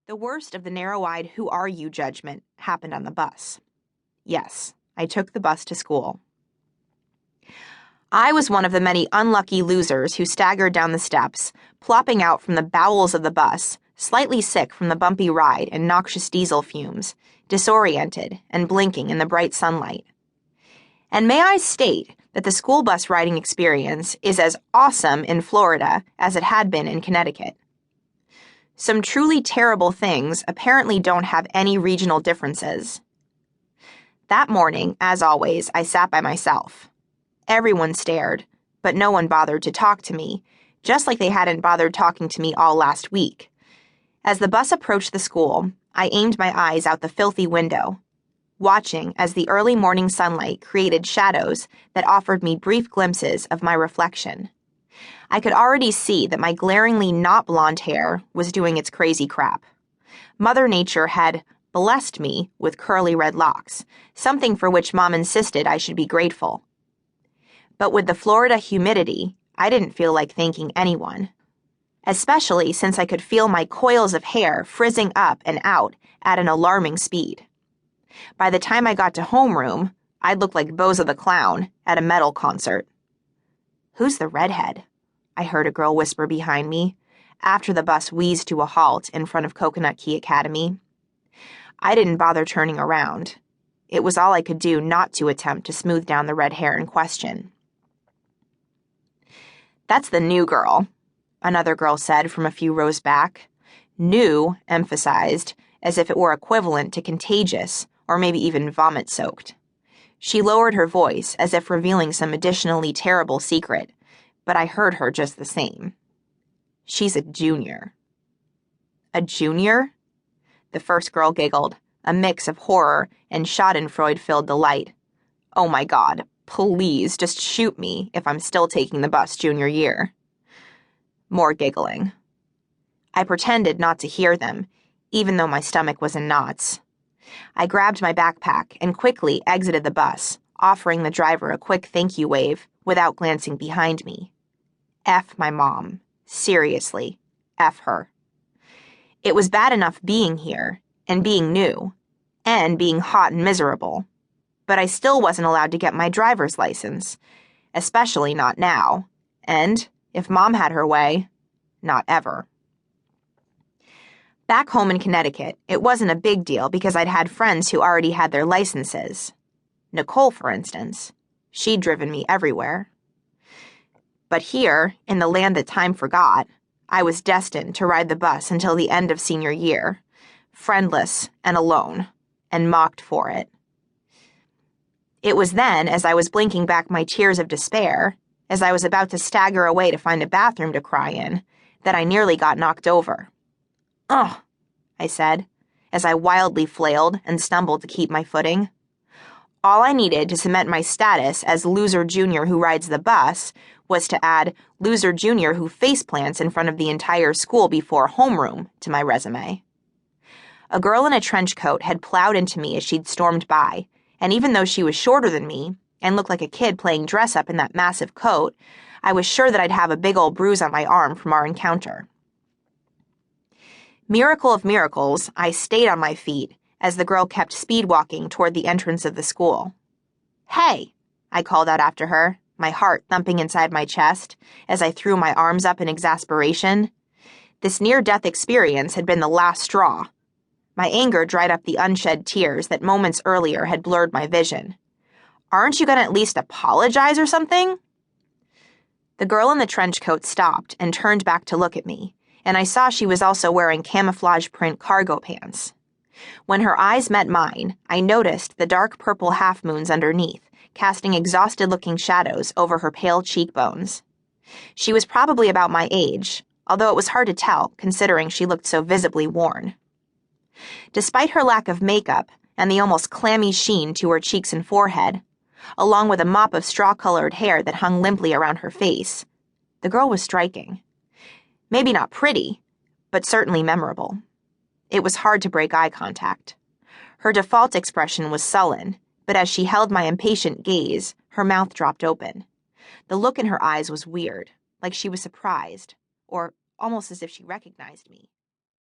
The worst of the narrow-eyed "who are you" judgment happened on the bus. Yes, I took the bus to school. I was one of the many unlucky losers who staggered down the steps, plopping out from the bowels of the bus, slightly sick from the bumpy ride and noxious diesel fumes, disoriented and blinking in the bright sunlight. And may I state that the school bus riding experience is as awesome in Florida as it had been in Connecticut. Some truly terrible things apparently don't have any regional differences. That morning, as always, I sat by myself. Everyone stared, but no one bothered to talk to me, just like they hadn't bothered talking to me all last week. As the bus approached the school, I aimed my eyes out the filthy window, watching as the early morning sunlight created shadows that offered me brief glimpses of my reflection. I could already see that my glaringly not blonde hair was doing its crazy crap. Mother Nature had blessed me with curly red locks, something for which Mom insisted I should be grateful. But with the Florida humidity, I didn't feel like thanking anyone, especially since I could feel my coils of hair frizzing up and out at an alarming speed. By the time I got to homeroom, I'd look like Bozo the Clown at a metal concert. "Who's the redhead?" I heard a girl whisper behind me, after the bus wheezed to a halt in front of Coconut Key Academy. I didn't bother turning around. It was all I could do not to attempt to smooth down the red hair in question. "That's the new girl," another girl said from a few rows back. New emphasized, as if it were equivalent to contagious, or maybe even vomit-soaked. She lowered her voice as if revealing some additionally terrible secret, but I heard her just the same. "She's a junior." "A junior?" The first girl giggled, a mix of horror and schadenfreude-filled delight. "Oh my God, please just shoot me if I'm still taking the bus junior year." More giggling. I pretended not to hear them, even though my stomach was in knots. I grabbed my backpack and quickly exited the bus, offering the driver a quick thank you wave without glancing behind me. F my mom. Seriously, F her. It was bad enough being here, and being new, and being hot and miserable, but I still wasn't allowed to get my driver's license, especially not now, and, if Mom had her way, not ever. Back home in Connecticut, it wasn't a big deal because I'd had friends who already had their licenses. Nicole, for instance. She'd driven me everywhere. But here, in the land that time forgot, I was destined to ride the bus until the end of senior year, friendless and alone, and mocked for it. It was then, as I was blinking back my tears of despair, as I was about to stagger away to find a bathroom to cry in, that I nearly got knocked over. "Ugh," I said, as I wildly flailed and stumbled to keep my footing. All I needed to cement my status as loser junior who rides the bus was to add loser junior who faceplants in front of the entire school before homeroom to my resume. A girl in a trench coat had plowed into me as she'd stormed by, and even though she was shorter than me and looked like a kid playing dress-up in that massive coat, I was sure that I'd have a big old bruise on my arm from our encounter. Miracle of miracles, I stayed on my feet as the girl kept speed-walking toward the entrance of the school. "Hey," I called out after her, my heart thumping inside my chest as I threw my arms up in exasperation. This near-death experience had been the last straw. My anger dried up the unshed tears that moments earlier had blurred my vision. "Aren't you going to at least apologize or something?" The girl in the trench coat stopped and turned back to look at me, and I saw she was also wearing camouflage print cargo pants. When her eyes met mine, I noticed the dark purple half-moons underneath, casting exhausted-looking shadows over her pale cheekbones. She was probably about my age, although it was hard to tell, considering she looked so visibly worn. Despite her lack of makeup and the almost clammy sheen to her cheeks and forehead, along with a mop of straw-colored hair that hung limply around her face, the girl was striking. Maybe not pretty, but certainly memorable. It was hard to break eye contact. Her default expression was sullen, but as she held my impatient gaze, her mouth dropped open. The look in her eyes was weird, like she was surprised, or almost as if she recognized me.